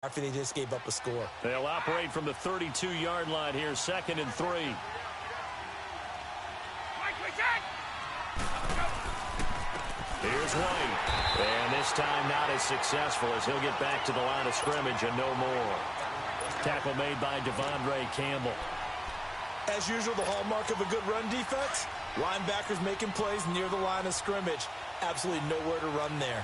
after they just gave up a score. They'll operate from the 32-yard line here, 2nd and 3. Here's White. And this time not as successful as he'll get back to the line of scrimmage and no more. Tackle made by Devondre Campbell. As usual, the hallmark of a good run defense, linebackers making plays near the line of scrimmage. Absolutely nowhere to run there.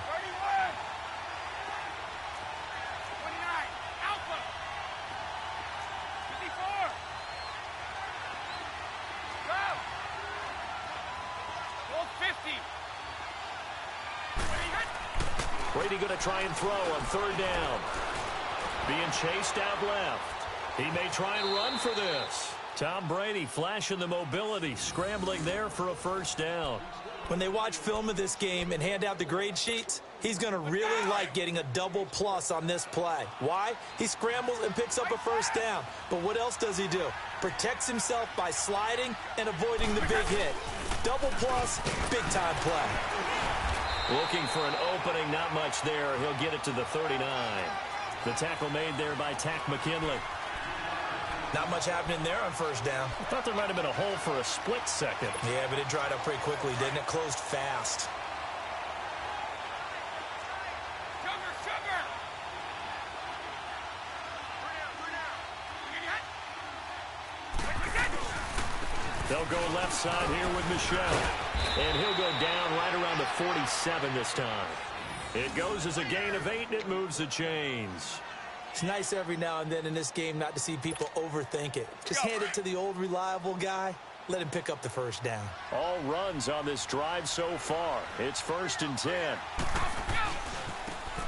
Brady going to try and throw on 3rd down. Being chased out left. He may try and run for this. Tom Brady flashing the mobility, scrambling there for a 1st down. When they watch film of this game and hand out the grade sheets, he's going to really like getting a double plus on this play. Why? He scrambles and picks up a 1st down. But what else does he do? Protects himself by sliding and avoiding the big hit. Double plus, big-time play. Looking for an opening, not much there. He'll get it to the 39. The tackle made there by Tack McKinley. Not much happening there on 1st down. I thought there might have been a hole for a split second. Yeah, but it dried up pretty quickly, didn't it? Closed fast. They'll go left side here with Michelle. And he'll go down right around the 47 this time. It goes as a gain of 8, and it moves the chains. It's nice every now and then in this game not to see people overthink it. Just hand it to the old reliable guy. Let him pick up the 1st down. All runs on this drive so far. It's 1st and 10.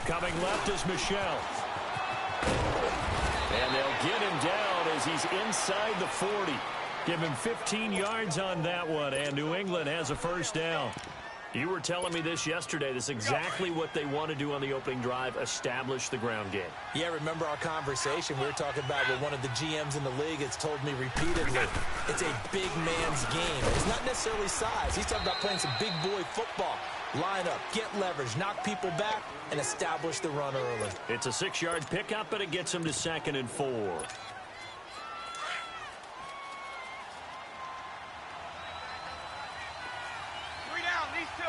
Coming left is Michelle. And they'll get him down as he's inside the 40. Give him 15 yards on that one, and New England has a 1st down. You were telling me this yesterday. This is exactly what they want to do on the opening drive, establish the ground game. Yeah, remember our conversation we were talking about with one of the GMs in the league has told me repeatedly, it's a big man's game. It's not necessarily size. He's talking about playing some big boy football. Line up, get leverage, knock people back, and establish the run early. It's a 6-yard pickup, but it gets him to 2nd and 4. 3 down, these 2.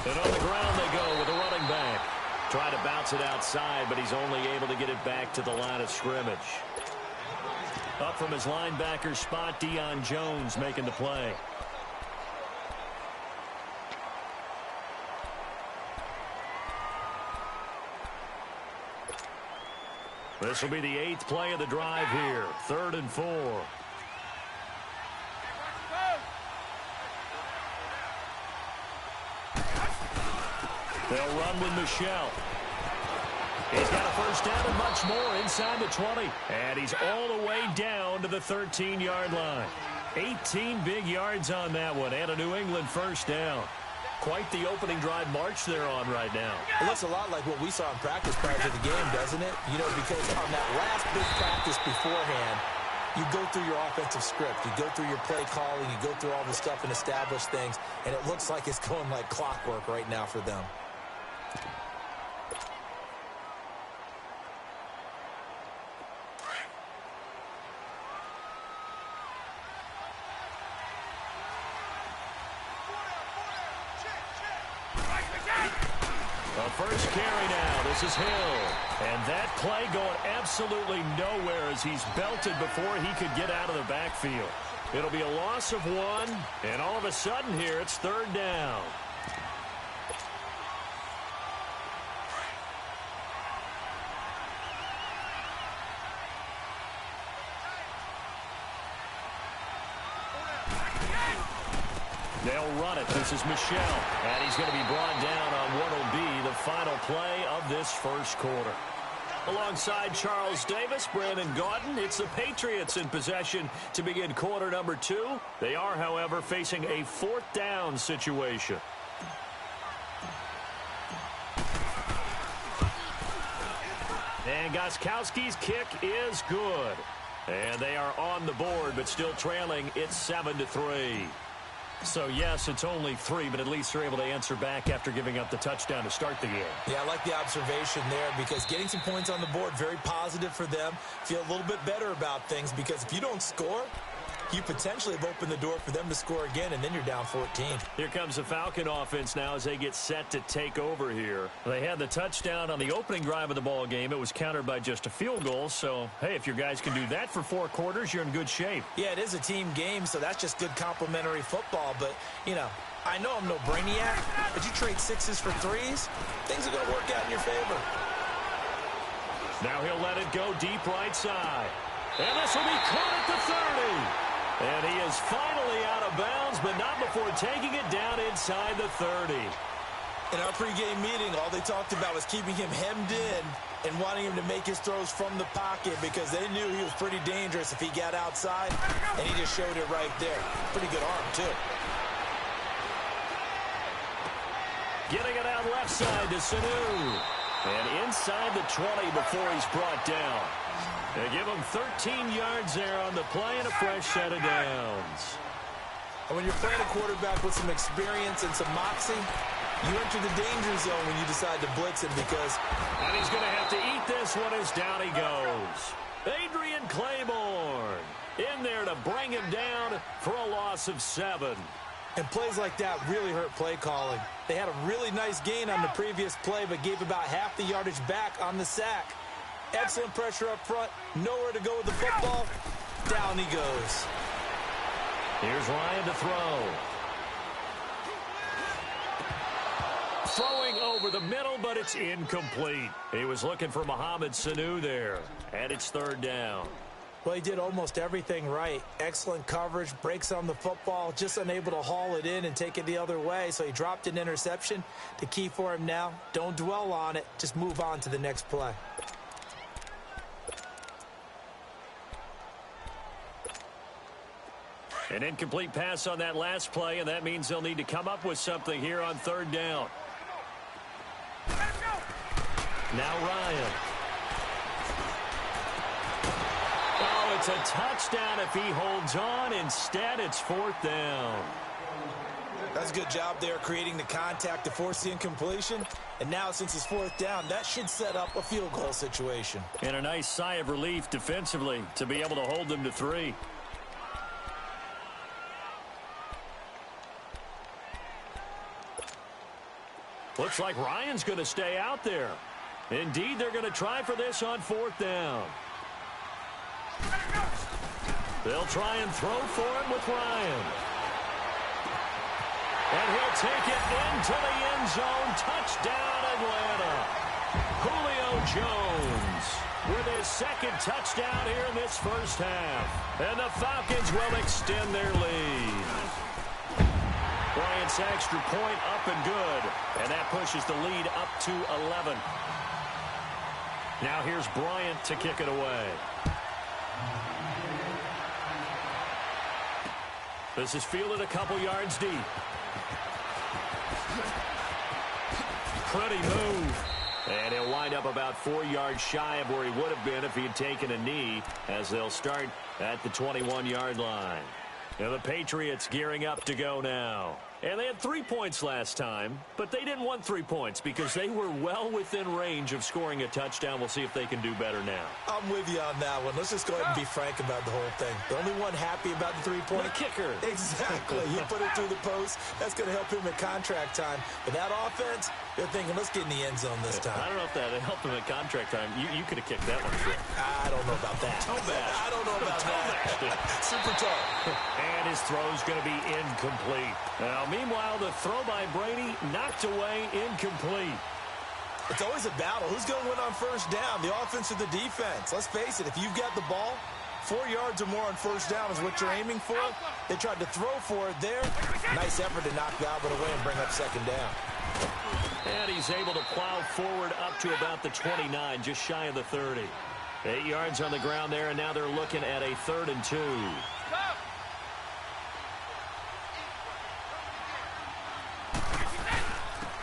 And on the ground they go with a running back. Try to bounce it outside, but he's only able to get it back to the line of scrimmage. Up from his linebacker spot, Deion Jones making the play. This will be the 8th play of the drive here. 3rd and 4. They'll run with Michelle. He's got a 1st down and much more inside the 20. And he's all the way down to the 13-yard line. 18 big yards on that one and a New England 1st down. Quite the opening drive march they're on right now. It looks a lot like what we saw in practice prior to the game, doesn't it? You know, because on that last big practice beforehand, you go through your offensive script. You go through your play calling. You go through all the stuff and establish things. And it looks like it's going like clockwork right now for them. The first carry now. This is Hill. And that play going absolutely nowhere as he's belted before he could get out of the backfield. It'll be a loss of 1, and all of a sudden here it's 3rd down. They'll run it. This is Michelle. And he's going to be brought down on what will be the final play of this 1st quarter. Alongside Charles Davis, Brandon Gaudin, it's the Patriots in possession to begin quarter number 2. They are, however, facing a 4th down situation. And Gostkowski's kick is good. And they are on the board, but still trailing. It's 7-3. So, yes, it's only 3, but at least they're able to answer back after giving up the touchdown to start the game. Yeah, I like the observation there because getting some points on the board, very positive for them. Feel a little bit better about things because if you don't score, you potentially have opened the door for them to score again, and then you're down 14. Here comes the Falcon offense now as they get set to take over here. They had the touchdown on the opening drive of the ball game. It was countered by just a field goal. So, hey, if your guys can do that for 4 quarters, you're in good shape. Yeah, it is a team game, so that's just good complimentary football. But, you know, I know I'm no brainiac, but you trade 6s for 3s, things are going to work out in your favor. Now he'll let it go deep right side. And this will be caught at the 30. And he is finally out of bounds, but not before taking it down inside the 30. In our pregame meeting, all they talked about was keeping him hemmed in and wanting him to make his throws from the pocket because they knew he was pretty dangerous if he got outside, and he just showed it right there. Pretty good arm, too. Getting it out left side to Sanu. And inside the 20 before he's brought down. They give him 13 yards there on the play and a fresh set of downs. And when you're playing a quarterback with some experience and some moxie, you enter the danger zone when you decide to blitz him because... And he's going to have to eat this one as down he goes. Adrian Claiborne in there to bring him down for a loss of 7. And plays like that really hurt play calling. They had a really nice gain on the previous play, but gave about half the yardage back on the sack. Excellent pressure up front. Nowhere to go with the football. Down he goes. Here's Ryan to throw. Throwing over the middle, but it's incomplete. He was looking for Mohamed Sanu there. And it's 3rd down. Well, he did almost everything right. Excellent coverage, breaks on the football, just unable to haul it in and take it the other way. So he dropped an interception. The key for him now, don't dwell on it. Just move on to the next play. An incomplete pass on that last play, and that means they'll need to come up with something here on 3rd down. Now Ryan. Oh, it's a touchdown if he holds on. Instead, it's 4th down. That's a good job there creating the contact to force the incompletion. And now, since it's 4th down, that should set up a field goal situation. And a nice sigh of relief defensively to be able to hold them to 3. Looks like Ryan's going to stay out there. Indeed, they're going to try for this on 4th down. They'll try and throw for it with Ryan. And he'll take it into the end zone. Touchdown, Atlanta. Julio Jones with his 2nd touchdown here in this first half. And the Falcons will extend their lead. Bryant's extra point up and good. And that pushes the lead up to 11. Now here's Bryant to kick it away. This is fielded a couple yards deep. Pretty move. And he'll wind up about 4 yards shy of where he would have been if he had taken a knee, as they'll start at the 21-yard line. Now the Patriots gearing up to go now. And they had 3 points last time, but they didn't want 3 points because they were well within range of scoring a touchdown. We'll see if they can do better now. I'm with you on that one. Let's just go ahead and be frank about the whole thing. The only one happy about the 3-point kicker. Exactly. He put it through the post. That's going to help him at contract time. But that offense, they're thinking, let's get in the end zone this time. I don't know if that helped him at contract time. You could have kicked that one through. I don't know about that. I don't know about that. Super tall. And his throw's going to be incomplete. Now, meanwhile, the throw by Brady knocked away, incomplete. It's always a battle. Who's going to win on 1st down, the offense or the defense? Let's face it, if you've got the ball, 4 yards or more on 1st down is what you're aiming for. They tried to throw for it there. Nice effort to knock Galvin away and bring up 2nd down. And he's able to plow forward up to about the 29, just shy of the 30. 8 yards on the ground there, and now they're looking at a 3rd and 2.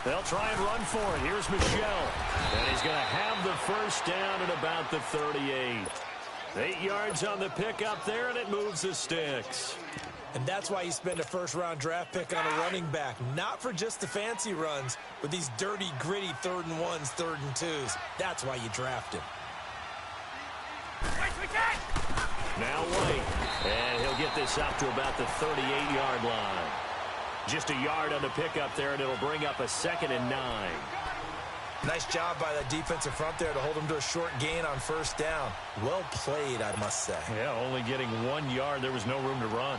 They'll try and run for it. Here's Michelle. And he's going to have the 1st down at about the 38. 8 yards on the pickup there, and it moves the sticks. And that's why you spend a first-round draft pick on a running back, not for just the fancy runs, with these dirty, gritty 3rd and 1s, 3rd and 2s. That's why you draft him. Now White, and he'll get this up to about the 38-yard line. Just a yard on the pickup there, and it'll bring up a 2nd and 9. Nice job by that defensive front there to hold him to a short gain on 1st down. Well played, I must say. Yeah, only getting 1 yard. There was no room to run.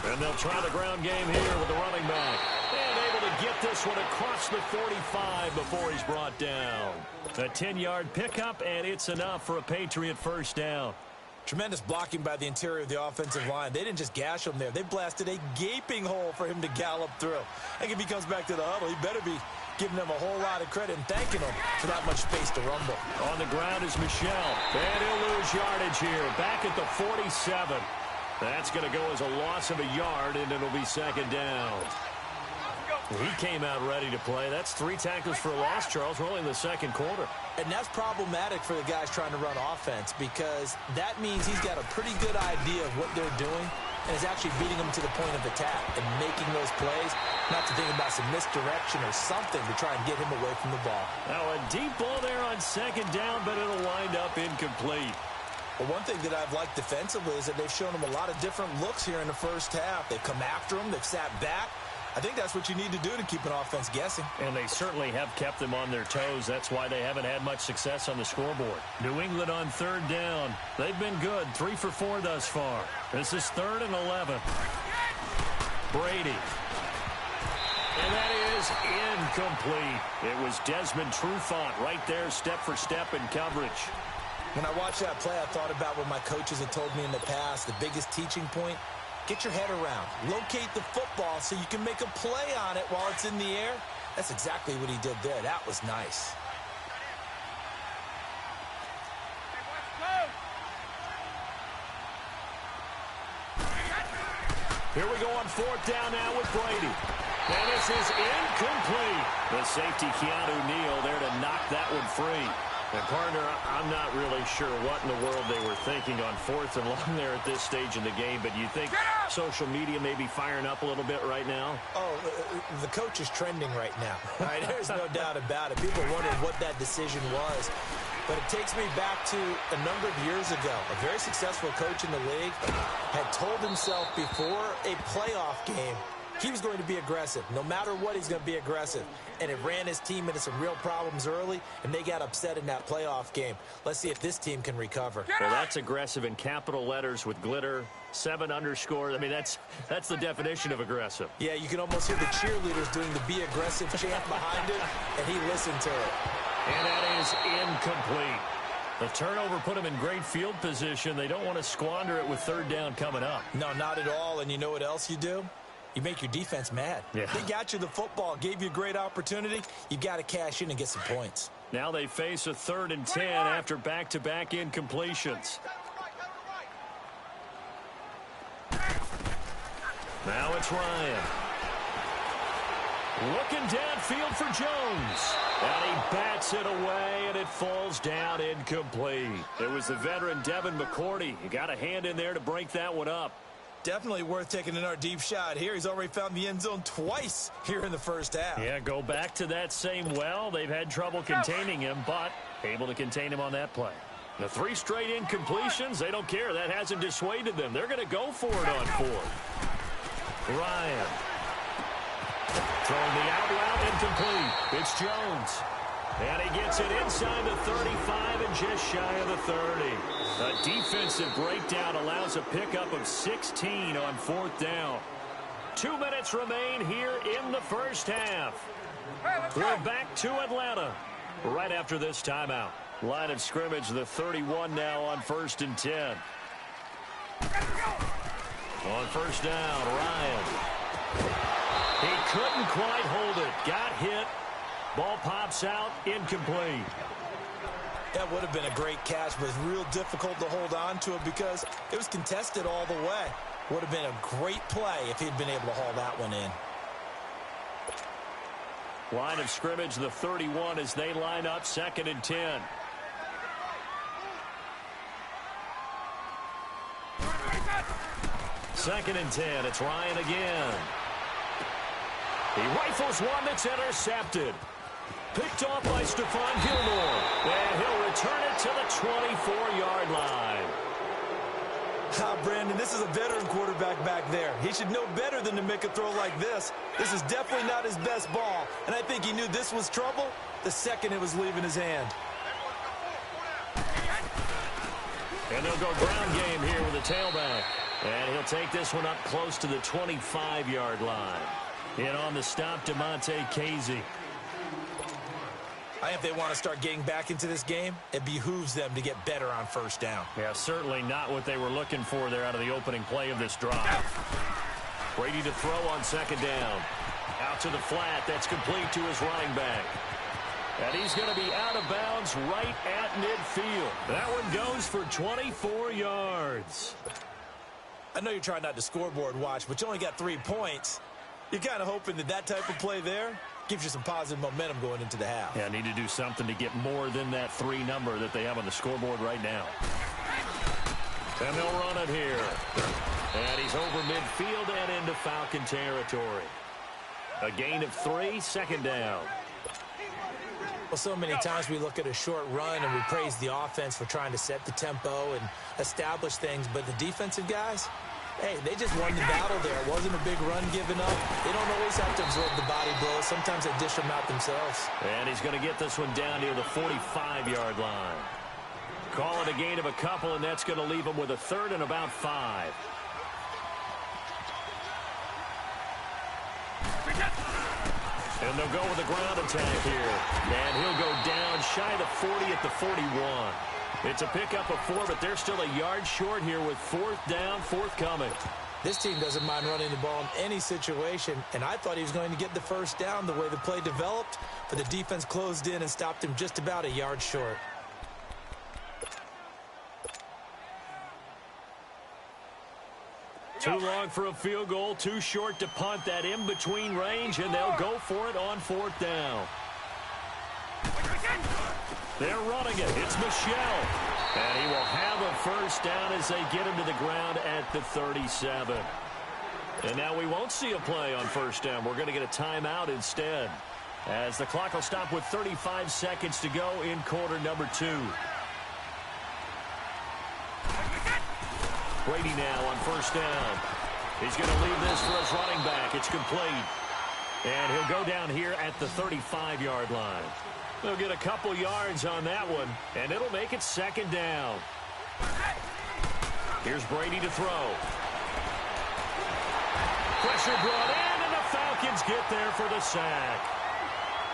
And they'll try the ground game here with the running back. And able to get this one across the 45 before he's brought down. A 10-yard pickup, and it's enough for a Patriot 1st down. Tremendous blocking by the interior of the offensive line. They didn't just gash him there. They blasted a gaping hole for him to gallop through. And if he comes back to the huddle, he better be giving them a whole lot of credit and thanking them for that much space to rumble. On the ground is Michel. And he'll lose yardage here. Back at the 47. That's going to go as a loss of a yard, and it'll be 2nd down. He came out ready to play. That's 3 tackles for a loss, Charles. We're only in the 2nd quarter. And that's problematic for the guys trying to run offense, because that means he's got a pretty good idea of what they're doing and is actually beating them to the point of attack and making those plays, not to think about some misdirection or something to try and get him away from the ball. Now a deep ball there on 2nd down, but it'll wind up incomplete. Well, one thing that I've liked defensively is that they've shown him a lot of different looks here in the 1st half. They've come after him. They've sat back. I think that's what you need to do to keep an offense guessing. And they certainly have kept them on their toes. That's why they haven't had much success on the scoreboard. New England on 3rd down. They've been good. 3 for 4 thus far. This is 3rd and 11. Brady. And that is incomplete. It was Desmond Trufant right there, step for step in coverage. When I watched that play, I thought about what my coaches had told me in the past. The biggest teaching point, get your head around. Locate the football so you can make a play on it while it's in the air. That's exactly what he did there. That was nice. Here we go on 4th down now with Brady. And this is incomplete. The safety, Keanu Neal, there to knock that one free. And, partner, I'm not really sure what in the world they were thinking on 4th and long there at this stage in the game, but you think social media may be firing up a little bit right now? Oh, the coach is trending right now. Right? There's no doubt about it. People wondered what that decision was. But it takes me back to a number of years ago. A very successful coach in the league had told himself before a playoff game he was going to be aggressive. No matter what, he's going to be aggressive. And it ran his team into some real problems early, and they got upset in that playoff game. Let's see if this team can recover. Well, that's aggressive in capital letters with glitter, 7 underscore. I mean, that's the definition of aggressive. Yeah, you can almost hear the cheerleaders doing the be aggressive chant behind it, and he listened to it. And that is incomplete. The turnover put him in great field position. They don't want to squander it with 3rd down coming up. No, not at all. And you know what else you do? You make your defense mad. Yeah. They got you the football, gave you a great opportunity. You got to cash in and get some points. Now they face a 3rd and 10 after back-to-back incompletions. Now it's Ryan. Looking downfield for Jones. And he bats it away, and it falls down incomplete. It was the veteran Devin McCourty. You got a hand in there to break that one up. Definitely worth taking another deep shot here. He's already found the end zone twice here in the 1st half. Yeah, go back to that same well. They've had trouble containing him, but able to contain him on that play. The 3 straight incompletions, they don't care. That hasn't dissuaded them. They're going to go for it on 4th. Ryan. Throwing the out route incomplete. It's Jones. And he gets it inside the 35 and just shy of the 30. A defensive breakdown allows a pickup of 16 on 4th down. 2 minutes remain here in the 1st half. We're back to Atlanta right after this timeout. Line of scrimmage, the 31 now on 1st and 10. On 1st down, Ryan. He couldn't quite hold it. Got hit, Ball pops out, incomplete. That would have been a great catch, but it's real difficult to hold on to it because it was contested all the way. Would have been a great play if he'd been able to haul that one in. Line of scrimmage, the 31 as they line up, 2nd and 10. Second and 10, it's Ryan again. He rifles one that's intercepted. Picked off by Stephon Gilmore. And he'll return it to the 24-yard line. Brandon, this is a veteran quarterback back there. He should know better than to make a throw like this. This is definitely not his best ball, and I think he knew this was trouble the second it was leaving his hand. And they'll go ground game here with the tailback. And he'll take this one up close to the 25-yard line. In on the stop, DeMonte Casey. I think if they want to start getting back into this game, it behooves them to get better on first down. Yeah, certainly not what they were looking for there out of the opening play of this drive. Brady to throw on 2nd down. Out to the flat. That's complete to his running back. And he's going to be out of bounds right at midfield. That one goes for 24 yards. I know you're trying not to scoreboard watch, but you only got 3 points. You're kind of hoping that that type of play there gives you some positive momentum going into the half. Yeah, need to do something to get more than that 3 number that they have on the scoreboard right now. And they'll run it here. And he's over midfield and into Falcon territory. A gain of 3, 2nd down. Well, so many times we look at a short run and we praise the offense for trying to set the tempo and establish things, but the defensive guys, hey, they just won the battle there. It wasn't a big run given up. They don't always have to absorb the body blows. Sometimes they dish them out themselves. And he's going to get this one down near the 45-yard line. Call it a gain of a couple, and that's going to leave him with a 3rd and about 5. And they'll go with a ground attack here. And he'll go down shy of the 40 at the 41. It's a pickup of 4, but they're still a yard short here with 4th down, forthcoming. This team doesn't mind running the ball in any situation, and I thought he was going to get the 1st down the way the play developed, but the defense closed in and stopped him just about a yard short. Too long for a field goal, too short to punt. That in-between range, and they'll go for it on 4th down. They're running it. It's Michel. And he will have a 1st down as they get him to the ground at the 37. And now we won't see a play on 1st down. We're going to get a timeout instead, as the clock will stop with 35 seconds to go in quarter number 2. Brady now on 1st down. He's going to leave this for his running back. It's complete. And he'll go down here at the 35-yard line. They'll get a couple yards on that one, and it'll make it 2nd down. Here's Brady to throw. Pressure brought in, and the Falcons get there for the sack.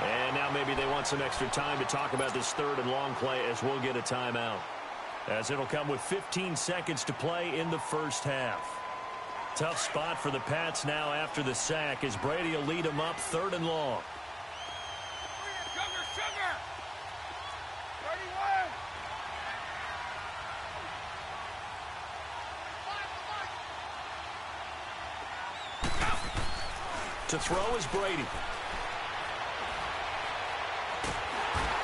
And now maybe they want some extra time to talk about this 3rd and long play as we'll get a timeout, as it'll come with 15 seconds to play in the 1st half. Tough spot for the Pats now after the sack, as Brady will lead them up 3rd and long. To throw is Brady.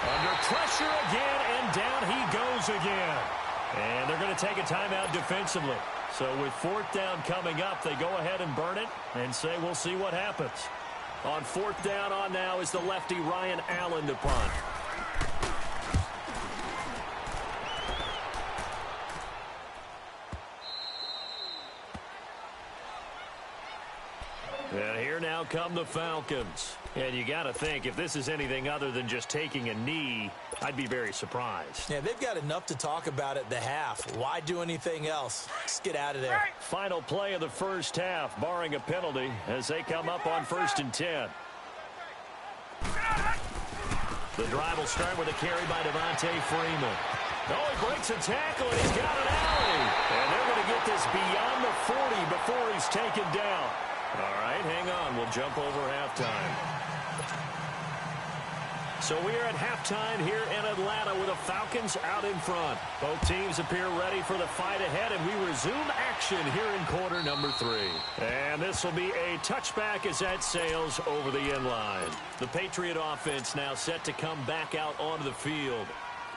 Under pressure again, and down he goes again. And they're going to take a timeout defensively. So with 4th down coming up, they go ahead and burn it and say we'll see what happens. On 4th down on now is the lefty Ryan Allen to punt. And here now come the Falcons. And you got to think, if this is anything other than just taking a knee, I'd be very surprised. Yeah, they've got enough to talk about at the half. Why do anything else? Just get out of there. Final play of the 1st half, barring a penalty, as they come up on 1st and 10. The drive will start with a carry by Devontae Freeman. Oh, he breaks a tackle, and he's got an alley. And they're going to get this beyond the 40 before he's taken down. All right, hang on. We'll jump over halftime. So we're at halftime here in Atlanta with the Falcons out in front. Both teams appear ready for the fight ahead, and we resume action here in quarter number 3. And this will be a touchback as that sails over the end line. The Patriot offense now set to come back out onto the field.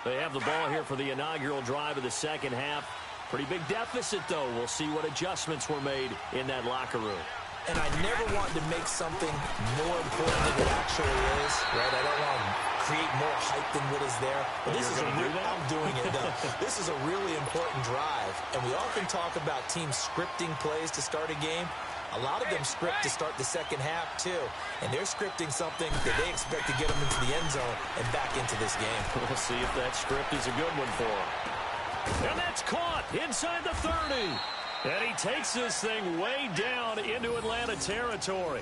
They have the ball here for the inaugural drive of the second half. Pretty big deficit, though. We'll see what adjustments were made in that locker room. And I never want to make something more important than it actually is, right? I don't want to create more hype than what is there. But this is I'm doing it, though. This is a really important drive. And we often talk about teams scripting plays to start a game. A lot of them script to start the second half, too. And they're scripting something that they expect to get them into the end zone and back into this game. We'll see if that script is a good one for them. And that's caught inside the 30. And he takes this thing way down into Atlanta territory.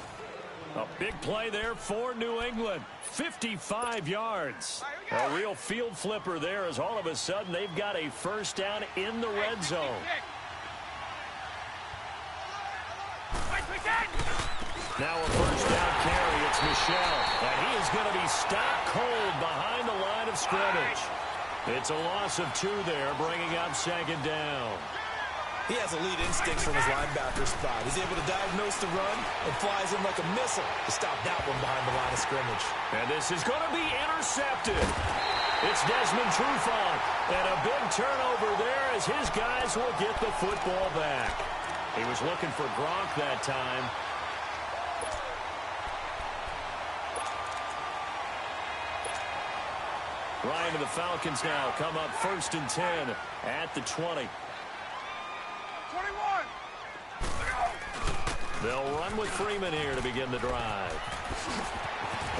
A big play there for New England. 55 yards. A real field flipper there as all of a sudden they've got a first down in the red zone. Now a first down carry. It's Michel. And he is going to be stopped cold behind the line of scrimmage. It's a loss of 2 there, bringing up second down. He has elite instincts from his linebacker spot. He's able to diagnose the run and flies in like a missile to stop that one behind the line of scrimmage. And this is going to be intercepted. It's Desmond Trufant. And a big turnover there as his guys will get the football back. He was looking for Gronk that time. Ryan and the Falcons now come up 1st and 10 at the 20. 21. They'll run with Freeman here to begin the drive.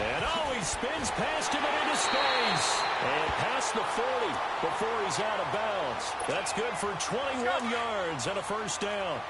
And he spins past him and into space. And past the 40 before he's out of bounds. That's good for 21 yards and a first down.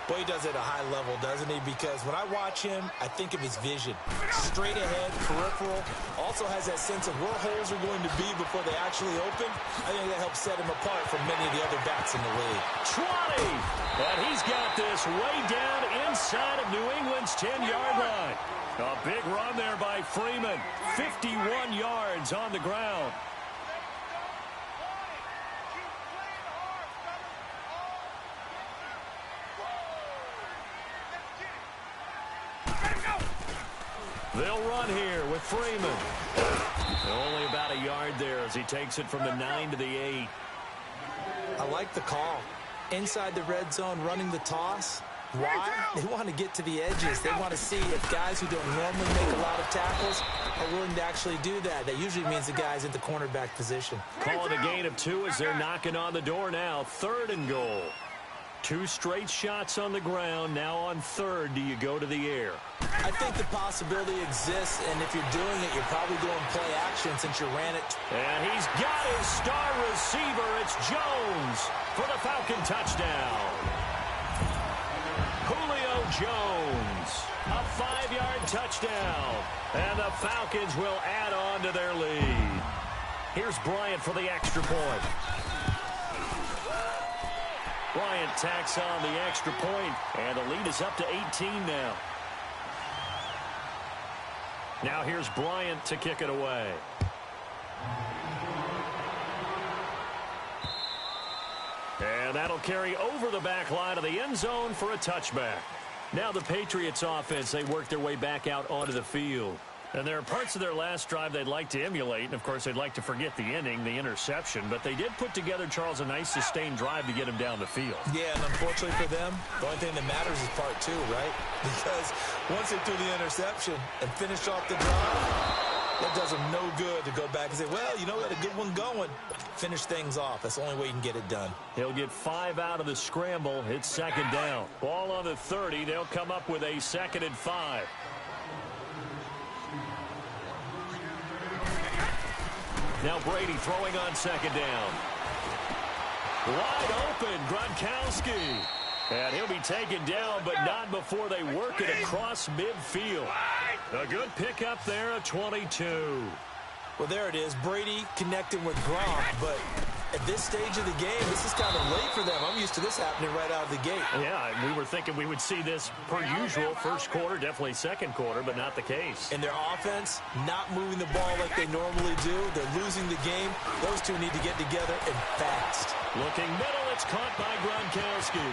Boy, he does it at a high level, doesn't he? Because when I watch him, I think of his vision. Straight ahead, peripheral. Also has that sense of where holes are going to be before they actually open. I think that helps set him apart from many of the other backs in the league. 20! And he's got this way down inside of New England's 10-yard line. A big run there by Freeman. 51 yards on the ground. They'll run here with Freeman. Only about a yard there as he takes it from the 9 to the 8. I like the call. Inside the red zone, running the toss. Why? They want to get to the edges. They want to see if guys who don't normally make a lot of tackles are willing to actually do that. That usually means the guy's at the cornerback position. Calling a gain of 2 as they're knocking on the door now. 3rd and goal. 2 straight shots on the ground. Now on 3rd, do you go to the air? I think the possibility exists, and if you're doing it, you're probably going play action since you ran it. And he's got his star receiver. It's Jones for the Falcon touchdown. Julio Jones, a 5-yard touchdown. And the Falcons will add on to their lead. Here's Bryant for the extra point. Bryant tacks on the extra point, and the lead is up to 18 now. Now here's Bryant to kick it away. And that'll carry over the back line of the end zone for a touchback. Now the Patriots offense, they work their way back out onto the field. And there are parts of their last drive they'd like to emulate. And, of course, they'd like to forget the inning, the interception. But they did put together, Charles, a nice sustained drive to get him down the field. Yeah, and unfortunately for them, the only thing that matters is part 2, right? Because once they threw the interception and finished off the drive, that does them no good to go back and say, well, you know, we had a good one going. Finish things off. That's the only way you can get it done. He'll get 5 out of the scramble. It's 2nd down. Ball on the 30. They'll come up with a 2nd and 5. Now Brady throwing on 2nd down. Wide open, Gronkowski. And he'll be taken down, but not before they work it across midfield. A good pickup there, a 22. Well, there it is. Brady connecting with Gronk, but At this stage of the game, this is kind of late for them. I'm used to this happening right out of the gate. Yeah, we were thinking we would see this per usual. First quarter, definitely second quarter, but not the case. And their offense, not moving the ball like they normally do. They're losing the game. Those two need to get together and fast. Looking middle, it's caught by Gronkowski.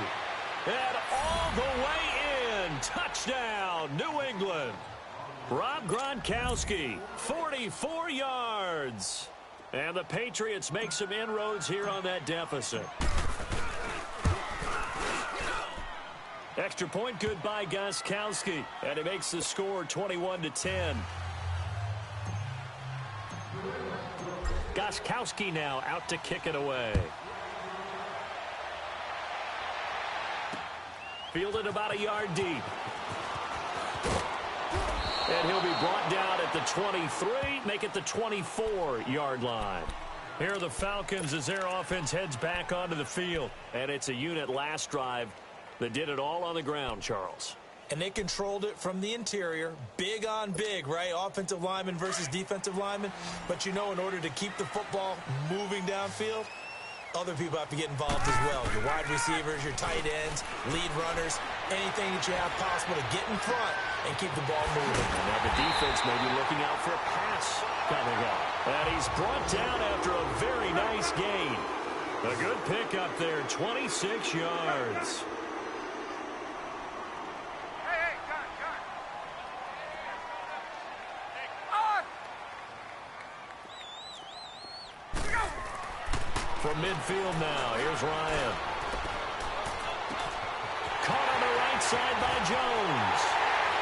And all the way in. Touchdown, New England. Rob Gronkowski, 44 yards. And the Patriots make some inroads here on that deficit. Extra point good by Gronkowski. And it makes the score 21-10. Gronkowski now out to kick it away. Fielded about a yard deep. And he'll be brought down at the 23, make it the 24-yard line. Here are the Falcons as their offense heads back onto the field. And it's a unit last drive that did it all on the ground, Charles. And they controlled it from the interior, big on big, right? Offensive lineman versus defensive lineman. But, you know, in order to keep the football moving downfield, other people have to get involved as well. Your wide receivers, your tight ends, lead runners, anything that you have possible to get in front and keep the ball moving. And now the defense may be looking out for a pass coming up. And he's brought down after a very nice gain. A good pick up there, 26 yards. From midfield now, here's Ryan. Caught on the right side by Jones.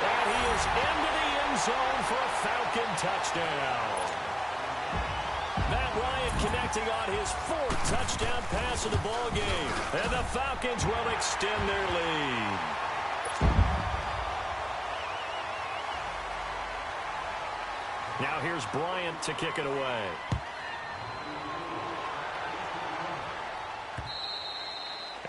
And he is into the end zone for a Falcon touchdown. Matt Ryan connecting on his fourth touchdown pass of the ball game. And the Falcons will extend their lead. Now here's Bryant to kick it away.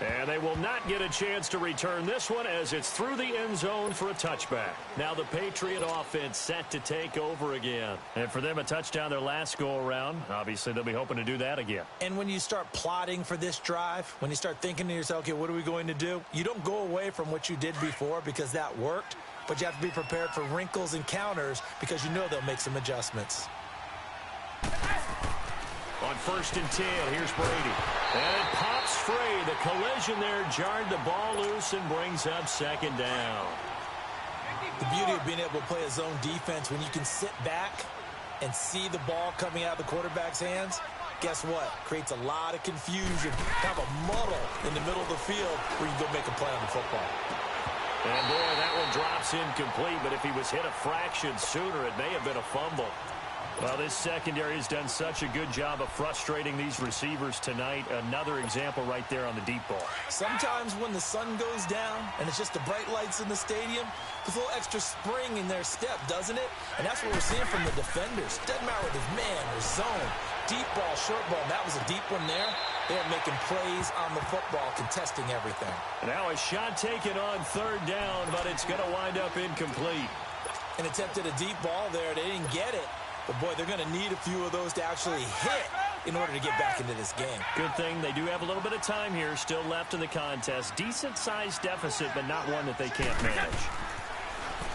And they will not get a chance to return this one as it's through the end zone for a touchback. Now the Patriot offense set to take over again. And for them, a touchdown their last go-around. Obviously, they'll be hoping to do that again. And when you start plotting for this drive, when you start thinking to yourself, okay, what are we going to do? You don't go away from what you did before because that worked, but you have to be prepared for wrinkles and counters because you know they'll make some adjustments. On 1st and 10, here's Brady. And it pops free. The collision there jarred the ball loose and brings up second down. The beauty of being able to play a zone defense when you can sit back and see the ball coming out of the quarterback's hands, guess what? Creates a lot of confusion, kind of a muddle in the middle of the field where you can go make a play on the football. And boy, that one drops incomplete, but if he was hit a fraction sooner, it may have been a fumble. Well, this secondary has done such a good job of frustrating these receivers tonight. Another example right there on the deep ball. Sometimes when the sun goes down and it's just the bright lights in the stadium, there's a little extra spring in their step, doesn't it? And that's what we're seeing from the defenders. Doesn't matter whether it's man or zone, deep ball, short ball. That was a deep one there. They're making plays on the football, contesting everything. Now a shot taken on 3rd down, but it's going to wind up incomplete. And attempted a deep ball there. They didn't get it. But, boy, they're going to need a few of those to actually hit in order to get back into this game. Good thing they do have a little bit of time here still left in the contest. Decent-sized deficit, but not one that they can't manage.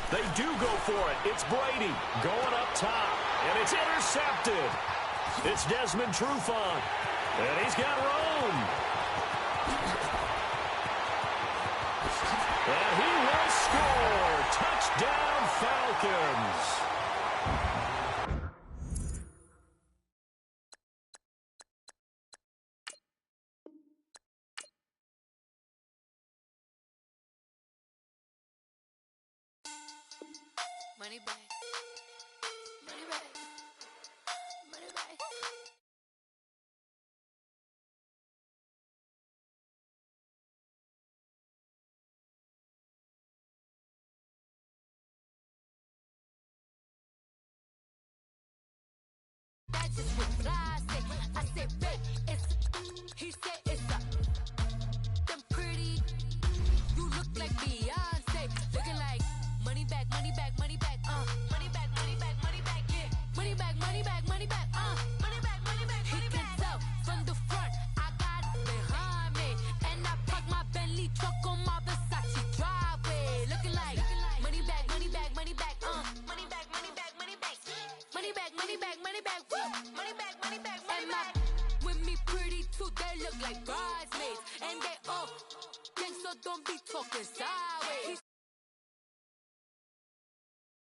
They do go for it. It's Brady going up top, and it's intercepted. It's Desmond Trufant, and he's got room. And he will score. Touchdown, Falcons. Money back. Money back. Money back. That's just what I say. I said, babe, it's. He said it's up. Them pretty. You look like Beyonce. Looking like money back, money back, money back. Money back, money back, money back. Yeah. Money back, money back, money back. Money back, money back, money back. He can tell from the front. look like bridesmaids. And they all gang, so don't be talking sideways.